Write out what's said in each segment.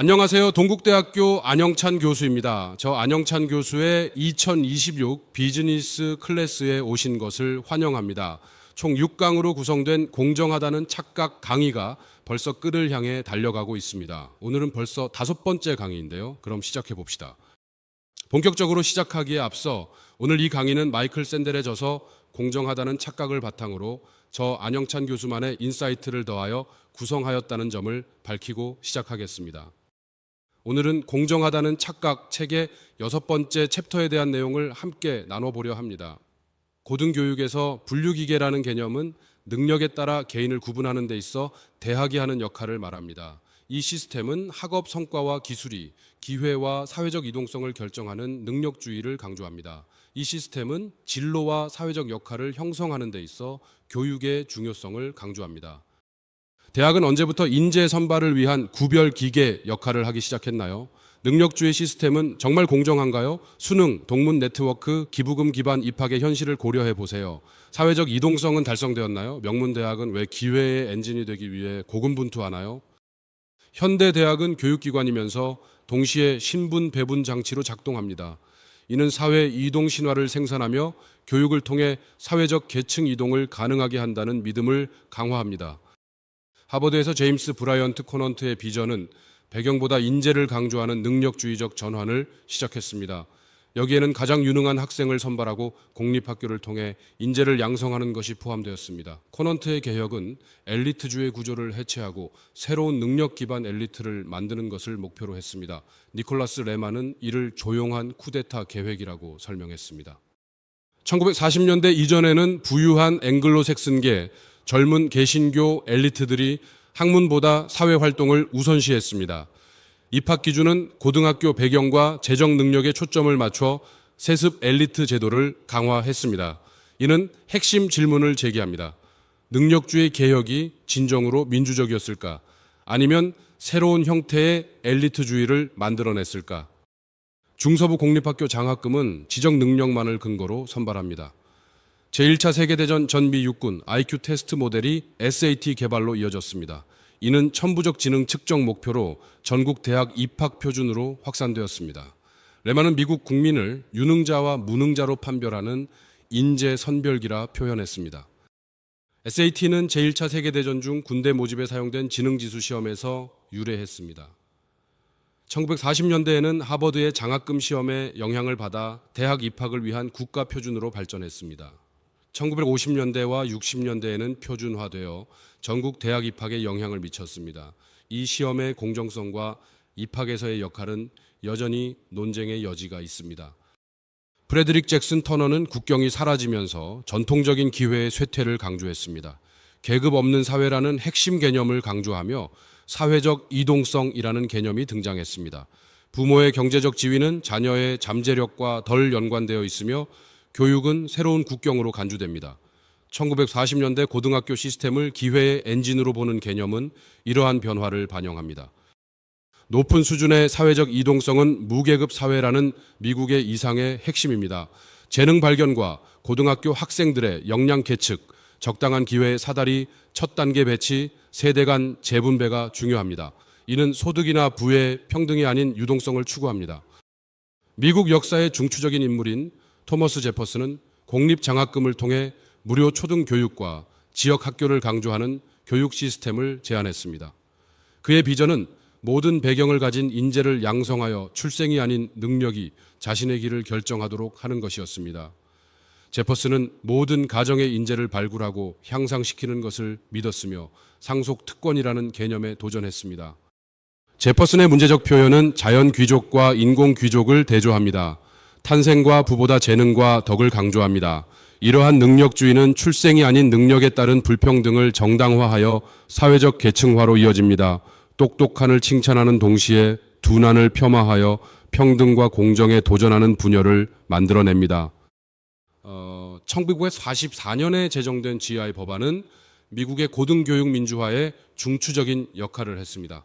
안녕하세요. 동국대학교 안영찬 교수입니다. 저 안영찬 교수의 2026 비즈니스 클래스에 오신 것을 환영합니다. 총 6강으로 구성된 공정하다는 착각 강의가 벌써 끝을 향해 달려가고 있습니다. 오늘은 벌써 5번째 강의인데요. 그럼 시작해 봅시다. 본격적으로 시작하기에 앞서 오늘 이 강의는 마이클 샌델에 져서 공정하다는 착각을 바탕으로 저 안영찬 교수만의 인사이트를 더하여 구성하였다는 점을 밝히고 시작하겠습니다. 오늘은 공정하다는 착각 책의 6번째 챕터에 대한 내용을 함께 나눠보려 합니다. 고등교육에서 분류기계라는 개념은 능력에 따라 개인을 구분하는 데 있어 대학이 하는 역할을 말합니다. 이 시스템은 학업 성과와 기술이 기회와 사회적 이동성을 결정하는 능력주의를 강조합니다. 이 시스템은 진로와 사회적 역할을 형성하는 데 있어 교육의 중요성을 강조합니다. 대학은 언제부터 인재 선발을 위한 구별 기계 역할을 하기 시작했나요? 능력주의 시스템은 정말 공정한가요? 수능, 동문 네트워크, 기부금 기반 입학의 현실을 고려해 보세요. 사회적 이동성은 달성되었나요? 명문대학은 왜 기회의 엔진이 되기 위해 고군분투하나요? 현대 대학은 교육기관이면서 동시에 신분 배분 장치로 작동합니다. 이는 사회 이동 신화를 생산하며 교육을 통해 사회적 계층 이동을 가능하게 한다는 믿음을 강화합니다. 하버드에서 제임스 브라이언트 코넌트의 비전은 배경보다 인재를 강조하는 능력주의적 전환을 시작했습니다. 여기에는 가장 유능한 학생을 선발하고 공립학교를 통해 인재를 양성하는 것이 포함되었습니다. 코넌트의 개혁은 엘리트주의 구조를 해체하고 새로운 능력 기반 엘리트를 만드는 것을 목표로 했습니다. 니콜라스 레만은 이를 조용한 쿠데타 계획이라고 설명했습니다. 1940년대 이전에는 부유한 앵글로색슨계 젊은 개신교 엘리트들이 학문보다 사회활동을 우선시했습니다. 입학 기준은 고등학교 배경과 재정 능력에 초점을 맞춰 세습 엘리트 제도를 강화했습니다. 이는 핵심 질문을 제기합니다. 능력주의 개혁이 진정으로 민주적이었을까? 아니면 새로운 형태의 엘리트주의를 만들어냈을까? 중서부 공립학교 장학금은 지적 능력만을 근거로 선발합니다. 제1차 세계대전 전미 육군 IQ 테스트 모델이 SAT 개발로 이어졌습니다. 이는 천부적 지능 측정 목표로 전국 대학 입학 표준으로 확산되었습니다. 레만은 미국 국민을 유능자와 무능자로 판별하는 인재 선별기라 표현했습니다. SAT는 제1차 세계대전 중 군대 모집에 사용된 지능지수 시험에서 유래했습니다. 1940년대에는 하버드의 장학금 시험에 영향을 받아 대학 입학을 위한 국가 표준으로 발전했습니다. 1950년대와 60년대에는 표준화되어 전국 대학 입학에 영향을 미쳤습니다. 이 시험의 공정성과 입학에서의 역할은 여전히 논쟁의 여지가 있습니다. 프레드릭 잭슨 터너는 국경이 사라지면서 전통적인 기회의 쇠퇴를 강조했습니다. 계급 없는 사회라는 핵심 개념을 강조하며 사회적 이동성이라는 개념이 등장했습니다. 부모의 경제적 지위는 자녀의 잠재력과 덜 연관되어 있으며 교육은 새로운 국경으로 간주됩니다. 1940년대 고등학교 시스템을 기회의 엔진으로 보는 개념은 이러한 변화를 반영합니다. 높은 수준의 사회적 이동성은 무계급 사회라는 미국의 이상의 핵심입니다. 재능 발견과 고등학교 학생들의 역량 계측, 적당한 기회의 사다리, 첫 단계 배치, 세대 간 재분배가 중요합니다. 이는 소득이나 부의 평등이 아닌 유동성을 추구합니다. 미국 역사의 중추적인 인물인 토머스 제퍼슨은 공립장학금을 통해 무료 초등교육과 지역학교를 강조하는 교육 시스템을 제안했습니다. 그의 비전은 모든 배경을 가진 인재를 양성하여 출생이 아닌 능력이 자신의 길을 결정하도록 하는 것이었습니다. 제퍼슨은 모든 가정의 인재를 발굴하고 향상시키는 것을 믿었으며 상속 특권이라는 개념에 도전했습니다. 제퍼슨의 문제적 표현은 자연 귀족과 인공 귀족을 대조합니다. 탄생과 부보다 재능과 덕을 강조합니다. 이러한 능력주의는 출생이 아닌 능력에 따른 불평등을 정당화하여 사회적 계층화로 이어집니다. 똑똑한을 칭찬하는 동시에 둔한을 폄하하여 평등과 공정에 도전하는 분열을 만들어냅니다. 1944년에 제정된 GI 법안은 미국의 고등교육 민주화에 중추적인 역할을 했습니다.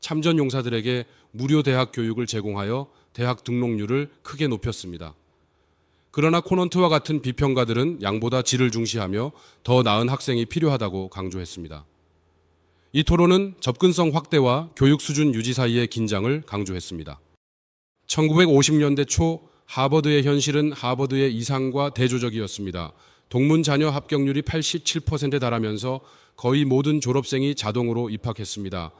참전 용사들에게 무료 대학 교육을 제공하여 대학 등록률을 크게 높였습니다. 그러나 코넌트와 같은 비평가들은 양보다 질을 중시하며 더 나은 학생이 필요하다고 강조했습니다. 이 토론은 접근성 확대와 교육 수준 유지 사이의 긴장을 강조했습니다. 1950년대 초 하버드의 현실은 하버드의 이상과 대조적이었습니다. 동문 자녀 합격률이 87%에 달하면서 거의 모든 졸업생이 자동으로 입학했습니다.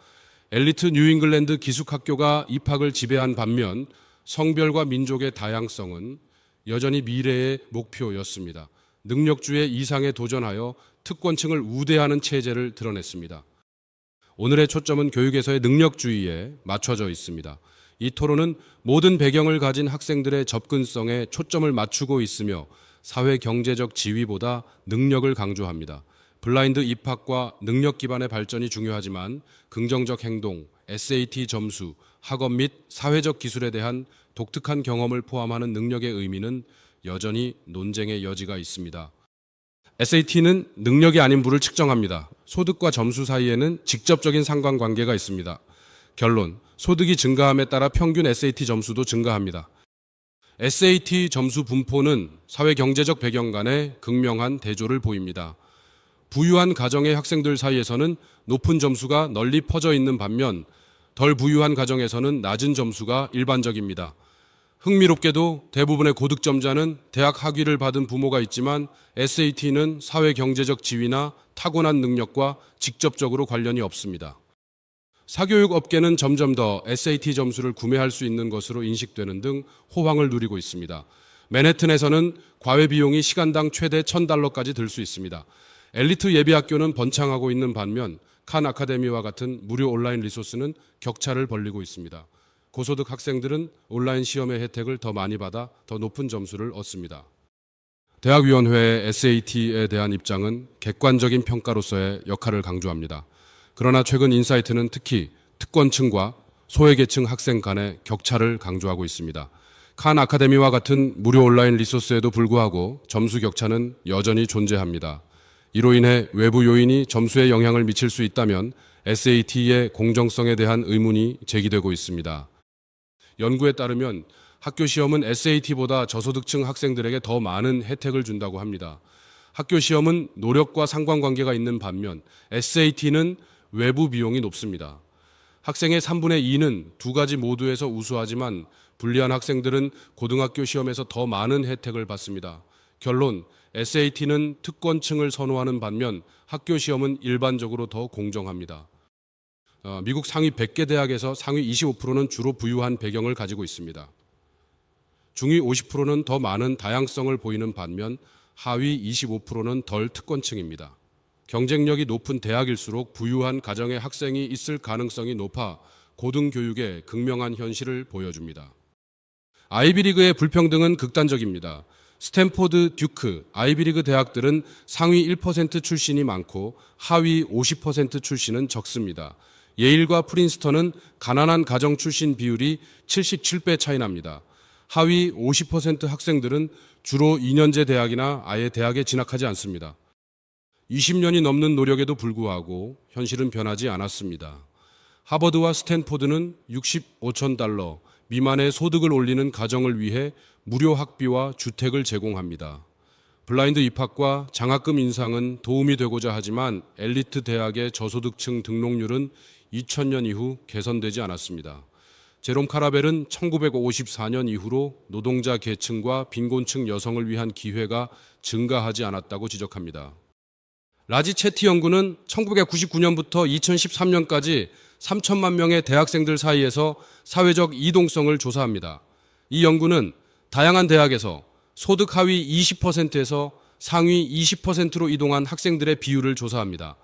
엘리트 뉴잉글랜드 기숙학교가 입학을 지배한 반면 성별과 민족의 다양성은 여전히 미래의 목표였습니다. 능력주의 이상에 도전하여 특권층을 우대하는 체제를 드러냈습니다. 오늘의 초점은 교육에서의 능력주의에 맞춰져 있습니다. 이 토론은 모든 배경을 가진 학생들의 접근성에 초점을 맞추고 있으며 사회 경제적 지위보다 능력을 강조합니다. 블라인드 입학과 능력 기반의 발전이 중요하지만 긍정적 행동, SAT 점수, 학업 및 사회적 기술에 대한 독특한 경험을 포함하는 능력의 의미는 여전히 논쟁의 여지가 있습니다. SAT는 능력이 아닌 부를 측정합니다. 소득과 점수 사이에는 직접적인 상관관계가 있습니다. 결론, 소득이 증가함에 따라 평균 SAT 점수도 증가합니다. SAT 점수 분포는 사회 경제적 배경 간의 극명한 대조를 보입니다. 부유한 가정의 학생들 사이에서는 높은 점수가 널리 퍼져 있는 반면 덜 부유한 가정에서는 낮은 점수가 일반적입니다. 흥미롭게도 대부분의 고득점자는 대학 학위를 받은 부모가 있지만 SAT는 사회 경제적 지위나 타고난 능력과 직접적으로 관련이 없습니다. 사교육 업계는 점점 더 SAT 점수를 구매할 수 있는 것으로 인식되는 등 호황을 누리고 있습니다. 맨해튼에서는 과외 비용이 시간당 최대 $1,000까지 들 수 있습니다. 엘리트 예비학교는 번창하고 있는 반면 칸 아카데미와 같은 무료 온라인 리소스는 격차를 벌리고 있습니다. 고소득 학생들은 온라인 시험의 혜택을 더 많이 받아 더 높은 점수를 얻습니다. 대학위원회의 SAT에 대한 입장은 객관적인 평가로서의 역할을 강조합니다. 그러나 최근 인사이트는 특히 특권층과 소외계층 학생 간의 격차를 강조하고 있습니다. 칸 아카데미와 같은 무료 온라인 리소스에도 불구하고 점수 격차는 여전히 존재합니다. 이로 인해 외부 요인이 점수에 영향을 미칠 수 있다면 SAT의 공정성에 대한 의문이 제기되고 있습니다. 연구에 따르면 학교 시험은 SAT보다 저소득층 학생들에게 더 많은 혜택을 준다고 합니다. 학교 시험은 노력과 상관관계가 있는 반면 SAT는 외부 비용이 높습니다. 학생의 3분의 2는 두 가지 모두에서 우수하지만 불리한 학생들은 고등학교 시험에서 더 많은 혜택을 받습니다. 결론, SAT는 특권층을 선호하는 반면 학교 시험은 일반적으로 더 공정합니다. 미국 상위 100개 대학에서 상위 25%는 주로 부유한 배경을 가지고 있습니다. 중위 50%는 더 많은 다양성을 보이는 반면 하위 25%는 덜 특권층입니다. 경쟁력이 높은 대학일수록 부유한 가정의 학생이 있을 가능성이 높아 고등교육의 극명한 현실을 보여줍니다. 아이비리그의 불평등은 극단적입니다. 스탠포드, 듀크, 아이비리그 대학들은 상위 1% 출신이 많고 하위 50% 출신은 적습니다. 예일과 프린스턴은 가난한 가정 출신 비율이 77배 차이 납니다. 하위 50% 학생들은 주로 2년제 대학이나 아예 대학에 진학하지 않습니다. 20년이 넘는 노력에도 불구하고 현실은 변하지 않았습니다. 하버드와 스탠포드는 $65,000 미만의 소득을 올리는 가정을 위해 무료 학비와 주택을 제공합니다. 블라인드 입학과 장학금 인상은 도움이 되고자 하지만 엘리트 대학의 저소득층 등록률은 2000년 이후 개선되지 않았습니다. 제롬 카라벨은 1954년 이후로 노동자 계층과 빈곤층 여성을 위한 기회가 증가하지 않았다고 지적합니다. 라지 채티 연구는 1999년부터 2013년까지 3천만 명의 대학생들 사이에서 사회적 이동성을 조사합니다. 이 연구는 다양한 대학에서 소득 하위 20%에서 상위 20%로 이동한 학생들의 비율을 조사합니다.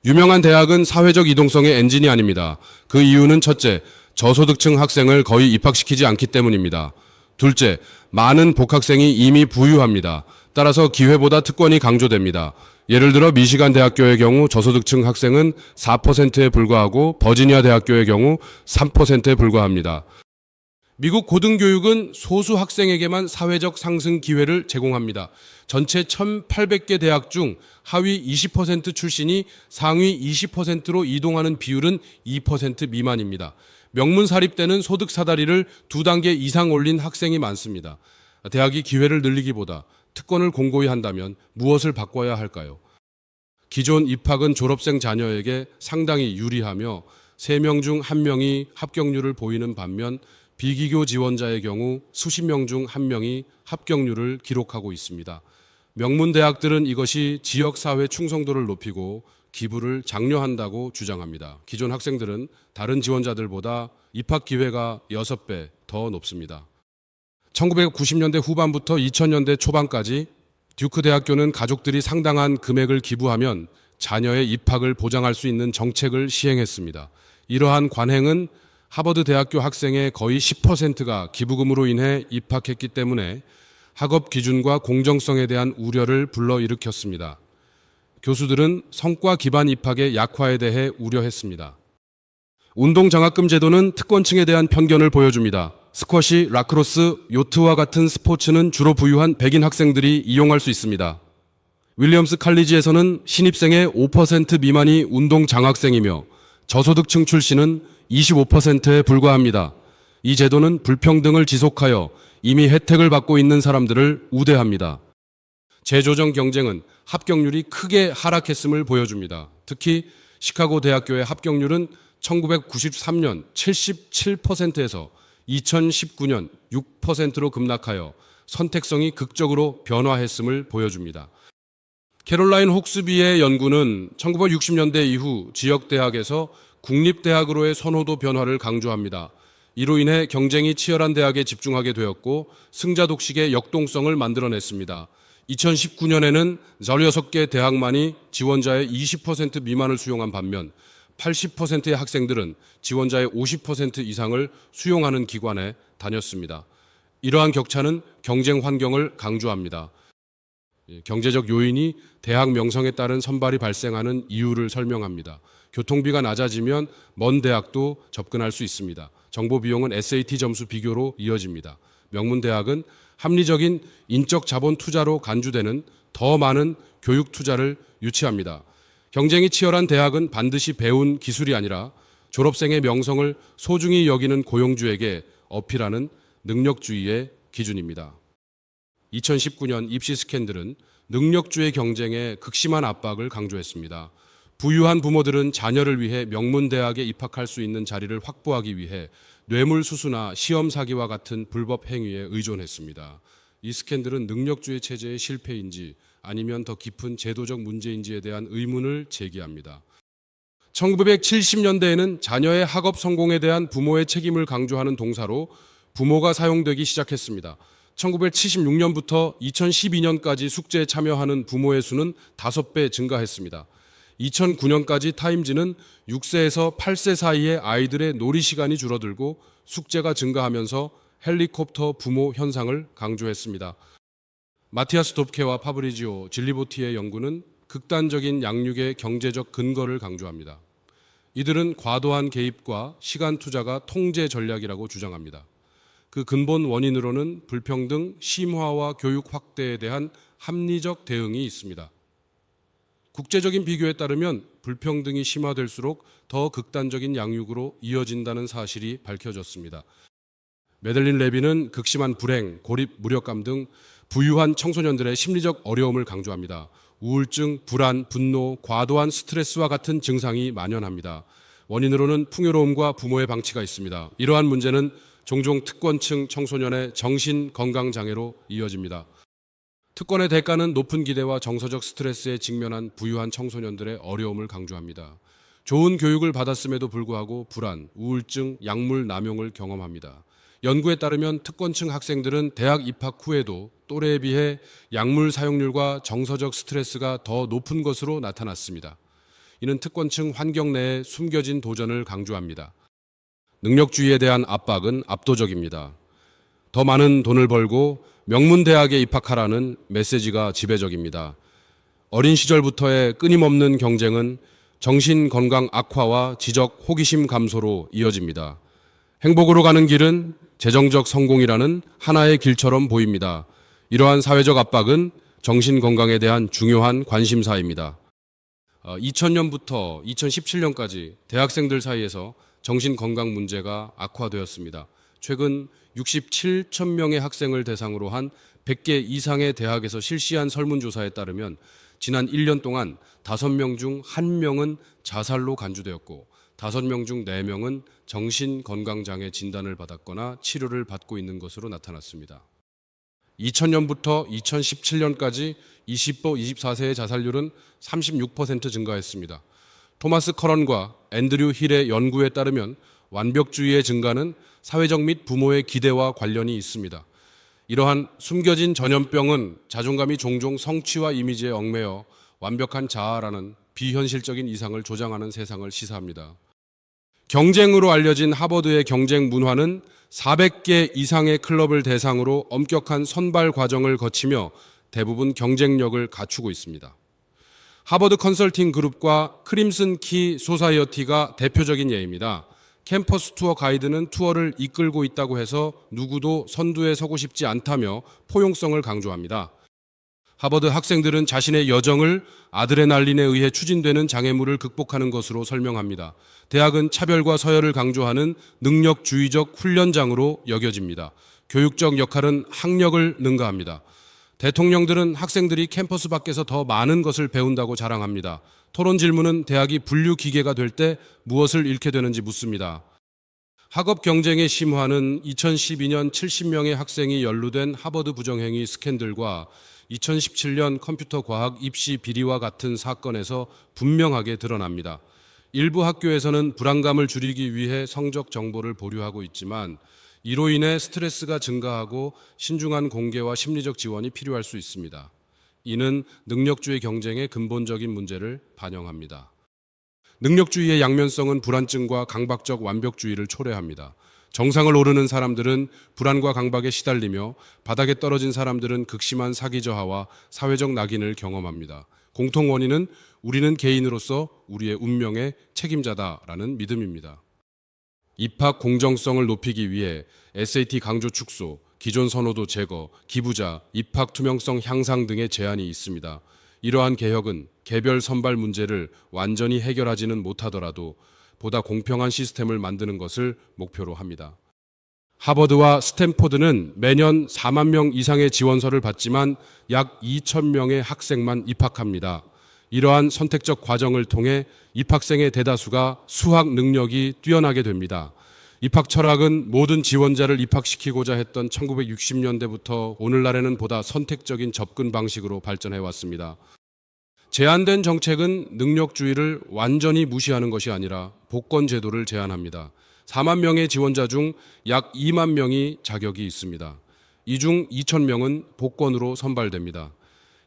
유명한 대학은 사회적 이동성의 엔진이 아닙니다. 그 이유는 첫째, 저소득층 학생을 거의 입학시키지 않기 때문입니다. 둘째, 많은 복학생이 이미 부유합니다. 따라서 기회보다 특권이 강조됩니다. 예를 들어 미시간 대학교의 경우 저소득층 학생은 4%에 불과하고 버지니아 대학교의 경우 3%에 불과합니다. 미국 고등교육은 소수 학생에게만 사회적 상승 기회를 제공합니다. 전체 1,800개 대학 중 하위 20% 출신이 상위 20%로 이동하는 비율은 2% 미만입니다. 명문 사립대는 소득 사다리를 2단계 이상 올린 학생이 많습니다. 대학이 기회를 늘리기보다 특권을 공고히 한다면 무엇을 바꿔야 할까요? 기존 입학은 졸업생 자녀에게 상당히 유리하며 3명 중 1명이 합격률을 보이는 반면 비기교 지원자의 경우 수십 명 중 1명이 합격률을 기록하고 있습니다. 명문대학들은 이것이 지역사회 충성도를 높이고 기부를 장려한다고 주장합니다. 기존 학생들은 다른 지원자들보다 입학 기회가 6배 더 높습니다. 1990년대 후반부터 2000년대 초반까지 듀크 대학교는 가족들이 상당한 금액을 기부하면 자녀의 입학을 보장할 수 있는 정책을 시행했습니다. 이러한 관행은 하버드 대학교 학생의 거의 10%가 기부금으로 인해 입학했기 때문에 학업 기준과 공정성에 대한 우려를 불러일으켰습니다. 교수들은 성과 기반 입학의 약화에 대해 우려했습니다. 운동장학금 제도는 특권층에 대한 편견을 보여줍니다. 스쿼시, 라크로스, 요트와 같은 스포츠는 주로 부유한 백인 학생들이 이용할 수 있습니다. 윌리엄스 칼리지에서는 신입생의 5% 미만이 운동장학생이며 저소득층 출신은 25%에 불과합니다. 이 제도는 불평등을 지속하여 이미 혜택을 받고 있는 사람들을 우대합니다. 재조정 경쟁은 합격률이 크게 하락했음을 보여줍니다. 특히 시카고 대학교의 합격률은 1993년 77%에서 2019년 6%로 급락하여 선택성이 극적으로 변화했음을 보여줍니다. 캐롤라인 혹스비의 연구는 1960년대 이후 지역대학에서 국립대학으로의 선호도 변화를 강조합니다. 이로 인해 경쟁이 치열한 대학에 집중하게 되었고 승자 독식의 역동성을 만들어냈습니다. 2019년에는 16개 대학만이 지원자의 20% 미만을 수용한 반면 80%의 학생들은 지원자의 50% 이상을 수용하는 기관에 다녔습니다. 이러한 격차는 경쟁 환경을 강조합니다. 경제적 요인이 대학 명성에 따른 선발이 발생하는 이유를 설명합니다. 교통비가 낮아지면 먼 대학도 접근할 수 있습니다. 정보 비용은 SAT 점수 비교로 이어집니다. 명문대학은 합리적인 인적 자본 투자로 간주되는 더 많은 교육 투자를 유치합니다. 경쟁이 치열한 대학은 반드시 배운 기술이 아니라 졸업생의 명성을 소중히 여기는 고용주에게 어필하는 능력주의의 기준입니다. 2019년 입시 스캔들은 능력주의 경쟁에 극심한 압박을 강조했습니다. 부유한 부모들은 자녀를 위해 명문대학에 입학할 수 있는 자리를 확보하기 위해 뇌물수수나 시험 사기와 같은 불법 행위에 의존했습니다. 이 스캔들은 능력주의 체제의 실패인지 아니면 더 깊은 제도적 문제인지에 대한 의문을 제기합니다. 1970년대에는 자녀의 학업 성공에 대한 부모의 책임을 강조하는 동사로 부모가 사용되기 시작했습니다. 1976년부터 2012년까지 숙제에 참여하는 부모의 수는 5배 증가했습니다. 2009년까지 타임지는 6세에서 8세 사이의 아이들의 놀이 시간이 줄어들고 숙제가 증가하면서 헬리콥터 부모 현상을 강조했습니다. 마티아스 돕케와 파브리지오 질리보티의 연구는 극단적인 양육의 경제적 근거를 강조합니다. 이들은 과도한 개입과 시간 투자가 통제 전략이라고 주장합니다. 그 근본 원인으로는 불평등, 심화와 교육 확대에 대한 합리적 대응이 있습니다. 국제적인 비교에 따르면 불평등이 심화될수록 더 극단적인 양육으로 이어진다는 사실이 밝혀졌습니다. 메들린 레비는 극심한 불행, 고립, 무력감 등 부유한 청소년들의 심리적 어려움을 강조합니다. 우울증, 불안, 분노, 과도한 스트레스와 같은 증상이 만연합니다. 원인으로는 풍요로움과 부모의 방치가 있습니다. 이러한 문제는 종종 특권층 청소년의 정신건강장애로 이어집니다. 특권의 대가는 높은 기대와 정서적 스트레스에 직면한 부유한 청소년들의 어려움을 강조합니다. 좋은 교육을 받았음에도 불구하고 불안, 우울증, 약물 남용을 경험합니다. 연구에 따르면 특권층 학생들은 대학 입학 후에도 또래에 비해 약물 사용률과 정서적 스트레스가 더 높은 것으로 나타났습니다. 이는 특권층 환경 내에 숨겨진 도전을 강조합니다. 능력주의에 대한 압박은 압도적입니다. 더 많은 돈을 벌고 명문대학에 입학하라는 메시지가 지배적입니다. 어린 시절부터의 끊임없는 경쟁은 정신건강 악화와 지적 호기심 감소로 이어집니다. 행복으로 가는 길은 재정적 성공이라는 하나의 길처럼 보입니다. 이러한 사회적 압박은 정신건강에 대한 중요한 관심사입니다. 2000년부터 2017년까지 대학생들 사이에서 정신건강 문제가 악화되었습니다. 최근 67천 명의 학생을 대상으로 한 100개 이상의 대학에서 실시한 설문조사에 따르면 지난 1년 동안 5명 중 1명은 자살로 간주되었고 5명 중 4명은 정신건강장애 진단을 받았거나 치료를 받고 있는 것으로 나타났습니다. 2000년부터 2017년까지 20도 24세의 자살률은 36% 증가했습니다. 토마스 커런과 앤드류 힐의 연구에 따르면 완벽주의의 증가는 사회적 및 부모의 기대와 관련이 있습니다. 이러한 숨겨진 전염병은 자존감이 종종 성취와 이미지에 얽매여 완벽한 자아라는 비현실적인 이상을 조장하는 세상을 시사합니다. 경쟁으로 알려진 하버드의 경쟁 문화는 400개 이상의 클럽을 대상으로 엄격한 선발 과정을 거치며 대부분 경쟁력을 갖추고 있습니다. 하버드 컨설팅 그룹과 크림슨 키 소사이어티가 대표적인 예입니다. 캠퍼스 투어 가이드는 투어를 이끌고 있다고 해서 누구도 선두에 서고 싶지 않다며 포용성을 강조합니다. 하버드 학생들은 자신의 여정을 아드레날린에 의해 추진되는 장애물을 극복하는 것으로 설명합니다. 대학은 차별과 서열을 강조하는 능력주의적 훈련장으로 여겨집니다. 교육적 역할은 학력을 능가합니다. 대통령들은 학생들이 캠퍼스 밖에서 더 많은 것을 배운다고 자랑합니다. 토론 질문은 대학이 분류 기계가 될 때 무엇을 잃게 되는지 묻습니다. 학업 경쟁의 심화는 2012년 70명의 학생이 연루된 하버드 부정행위 스캔들과 2017년 컴퓨터 과학 입시 비리와 같은 사건에서 분명하게 드러납니다. 일부 학교에서는 불안감을 줄이기 위해 성적 정보를 보류하고 있지만 이로 인해 스트레스가 증가하고 신중한 공개와 심리적 지원이 필요할 수 있습니다. 이는 능력주의 경쟁의 근본적인 문제를 반영합니다. 능력주의의 양면성은 불안증과 강박적 완벽주의를 초래합니다. 정상을 오르는 사람들은 불안과 강박에 시달리며 바닥에 떨어진 사람들은 극심한 사기 저하와 사회적 낙인을 경험합니다. 공통 원인은 우리는 개인으로서 우리의 운명의 책임자다라는 믿음입니다. 입학 공정성을 높이기 위해 SAT 강조 축소, 기존 선호도 제거, 기부자, 입학 투명성 향상 등의 제안이 있습니다. 이러한 개혁은 개별 선발 문제를 완전히 해결하지는 못하더라도 보다 공평한 시스템을 만드는 것을 목표로 합니다. 하버드와 스탠포드는 매년 4만 명 이상의 지원서를 받지만 약 2천 명의 학생만 입학합니다. 이러한 선택적 과정을 통해 입학생의 대다수가 수학 능력이 뛰어나게 됩니다. 입학 철학은 모든 지원자를 입학시키고자 했던 1960년대부터 오늘날에는 보다 선택적인 접근 방식으로 발전해 왔습니다. 제안된 정책은 능력주의를 완전히 무시하는 것이 아니라 복권 제도를 제안합니다. 4만 명의 지원자 중 약 2만 명이 자격이 있습니다. 이 중 2천 명은 복권으로 선발됩니다.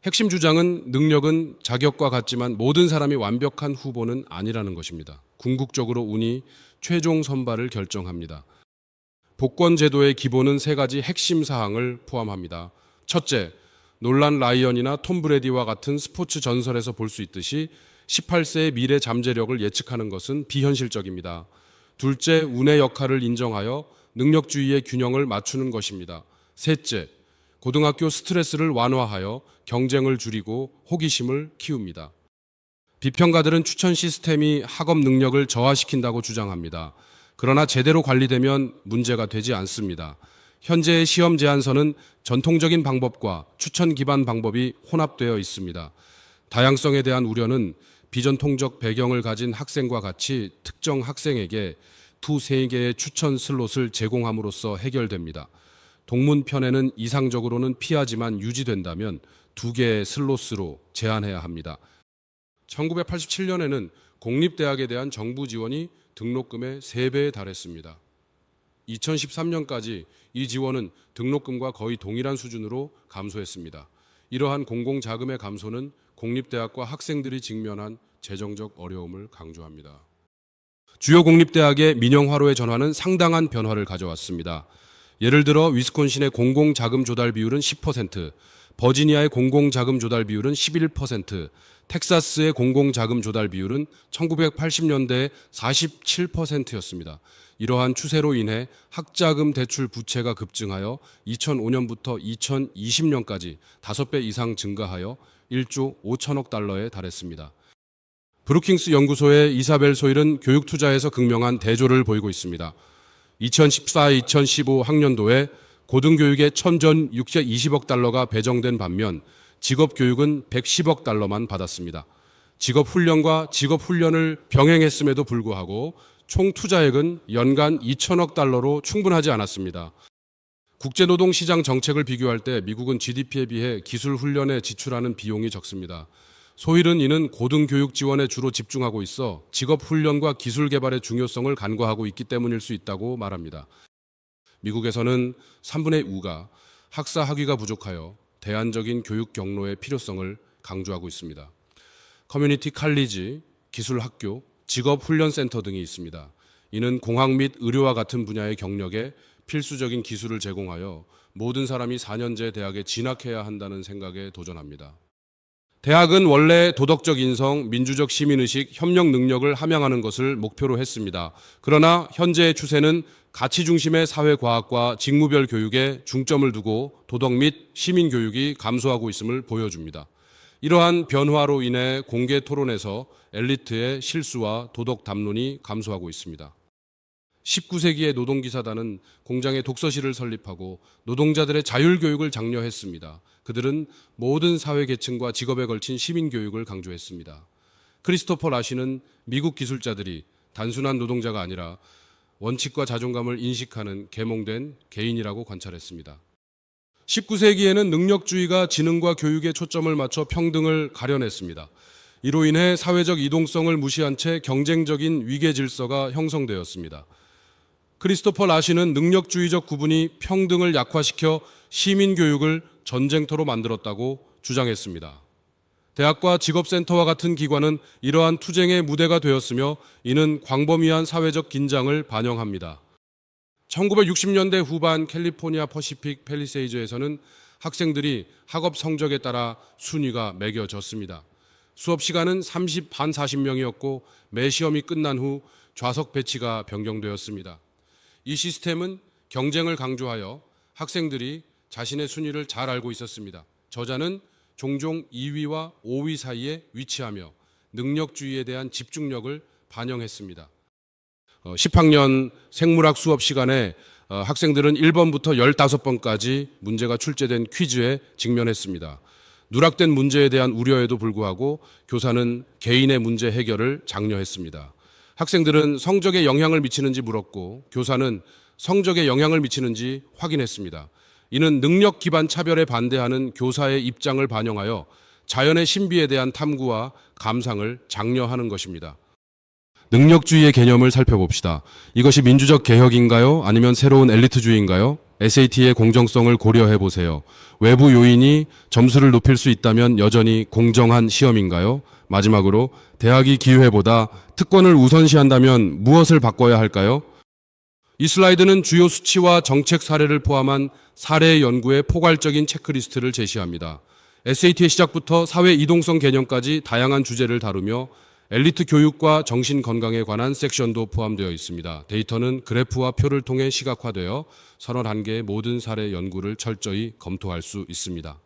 핵심 주장은 능력은 자격과 같지만 모든 사람이 완벽한 후보는 아니라는 것입니다. 궁극적으로 운이 최종 선발을 결정합니다. 복권 제도의 기본은 3가지 핵심 사항을 포함합니다. 첫째, 놀란 라이언이나 톰 브래디와 같은 스포츠 전설에서 볼 수 있듯이 18세의 미래 잠재력을 예측하는 것은 비현실적입니다. 둘째, 운의 역할을 인정하여 능력주의의 균형을 맞추는 것입니다. 셋째, 고등학교 스트레스를 완화하여 경쟁을 줄이고 호기심을 키웁니다. 비평가들은 추천 시스템이 학업 능력을 저하시킨다고 주장합니다. 그러나 제대로 관리되면 문제가 되지 않습니다. 현재의 시험 제안서는 전통적인 방법과 추천 기반 방법이 혼합되어 있습니다. 다양성에 대한 우려는 비전통적 배경을 가진 학생과 같이 특정 학생에게 2-3개의 추천 슬롯을 제공함으로써 해결됩니다. 동문편에는 이상적으로는 피하지만 유지된다면 2개의 슬롯으로 제한해야 합니다. 1987년에는 공립대학에 대한 정부 지원이 등록금의 3배에 달했습니다. 2013년까지 이 지원은 등록금과 거의 동일한 수준으로 감소했습니다. 이러한 공공자금의 감소는 공립대학과 학생들이 직면한 재정적 어려움을 강조합니다. 주요 공립대학의 민영화로의 전환은 상당한 변화를 가져왔습니다. 예를 들어 위스콘신의 공공자금 조달 비율은 10%, 버지니아의 공공자금 조달 비율은 11%, 텍사스의 공공자금 조달 비율은 1980년대에 47%였습니다. 이러한 추세로 인해 학자금 대출 부채가 급증하여 2005년부터 2020년까지 5배 이상 증가하여 1조 5천억 달러에 달했습니다. 브루킹스 연구소의 이사벨 소일은 교육 투자에서 극명한 대조를 보이고 있습니다. 2014-2015 학년도에 고등교육에 1,620억 달러가 배정된 반면 직업교육은 110억 달러만 받았습니다. 직업훈련과 직업훈련을 병행했음에도 불구하고 총 투자액은 연간 2천억 달러로 충분하지 않았습니다. 국제노동시장 정책을 비교할 때 미국은 GDP에 비해 기술훈련에 지출하는 비용이 적습니다. 소일은 이는 고등교육 지원에 주로 집중하고 있어 직업훈련과 기술개발의 중요성을 간과하고 있기 때문일 수 있다고 말합니다. 미국에서는 3분의 2가 학사 학위가 부족하여 대안적인 교육 경로의 필요성을 강조하고 있습니다. 커뮤니티 칼리지, 기술학교, 직업훈련센터 등이 있습니다. 이는 공학 및 의료와 같은 분야의 경력에 필수적인 기술을 제공하여 모든 사람이 4년제 대학에 진학해야 한다는 생각에 도전합니다. 대학은 원래 도덕적 인성, 민주적 시민의식, 협력 능력을 함양하는 것을 목표로 했습니다. 그러나 현재의 추세는 가치 중심의 사회과학과 직무별 교육에 중점을 두고 도덕 및 시민교육이 감소하고 있음을 보여줍니다. 이러한 변화로 인해 공개 토론에서 엘리트의 실수와 도덕 담론이 감소하고 있습니다. 19세기의 노동기사단은 공장에 독서실을 설립하고 노동자들의 자율교육을 장려했습니다. 그들은 모든 사회계층과 직업에 걸친 시민교육을 강조했습니다. 크리스토퍼 라시는 미국 기술자들이 단순한 노동자가 아니라 원칙과 자존감을 인식하는 계몽된 개인이라고 관찰했습니다. 19세기에는 능력주의가 지능과 교육에 초점을 맞춰 평등을 가려냈습니다. 이로 인해 사회적 이동성을 무시한 채 경쟁적인 위계 질서가 형성되었습니다. 크리스토퍼 라시는 능력주의적 구분이 평등을 약화시켜 시민교육을 전쟁터로 만들었다고 주장했습니다. 대학과 직업센터와 같은 기관은 이러한 투쟁의 무대가 되었으며 이는 광범위한 사회적 긴장을 반영합니다. 1960년대 후반 캘리포니아 퍼시픽 팰리세이즈에서는 학생들이 학업 성적에 따라 순위가 매겨졌습니다. 수업 시간은 40명이었고 매 시험이 끝난 후 좌석 배치가 변경되었습니다. 이 시스템은 경쟁을 강조하여 학생들이 자신의 순위를 잘 알고 있었습니다. 저자는 종종 2위와 5위 사이에 위치하며 능력주의에 대한 집중력을 반영했습니다. 10학년 생물학 수업 시간에 학생들은 1번부터 15번까지 문제가 출제된 퀴즈에 직면했습니다. 누락된 문제에 대한 우려에도 불구하고 교사는 개인의 문제 해결을 장려했습니다. 학생들은 성적에 영향을 미치는지 물었고 교사는 성적에 영향을 미치는지 확인했습니다. 이는 능력 기반 차별에 반대하는 교사의 입장을 반영하여 자연의 신비에 대한 탐구와 감상을 장려하는 것입니다. 능력주의의 개념을 살펴봅시다. 이것이 민주적 개혁인가요? 아니면 새로운 엘리트주의인가요? SAT의 공정성을 고려해 보세요. 외부 요인이 점수를 높일 수 있다면 여전히 공정한 시험인가요? 마지막으로 대학이 기회보다 특권을 우선시한다면 무엇을 바꿔야 할까요? 이 슬라이드는 주요 수치와 정책 사례를 포함한 사례 연구의 포괄적인 체크리스트를 제시합니다. SAT의 시작부터 사회 이동성 개념까지 다양한 주제를 다루며 엘리트 교육과 정신 건강에 관한 섹션도 포함되어 있습니다. 데이터는 그래프와 표를 통해 시각화되어 31개의 모든 사례 연구를 철저히 검토할 수 있습니다.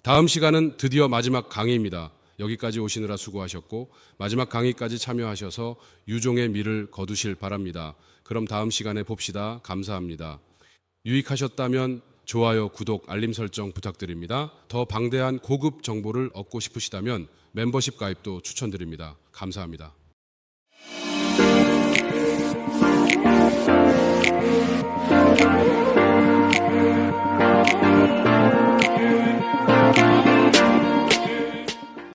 다음 시간은 드디어 마지막 강의입니다. 여기까지 오시느라 수고하셨고 마지막 강의까지 참여하셔서 유종의 미를 거두실 바랍니다. 그럼 다음 시간에 봅시다. 감사합니다. 유익하셨다면 좋아요, 구독, 알림 설정 부탁드립니다. 더 방대한 고급 정보를 얻고 싶으시다면 멤버십 가입도 추천드립니다. 감사합니다.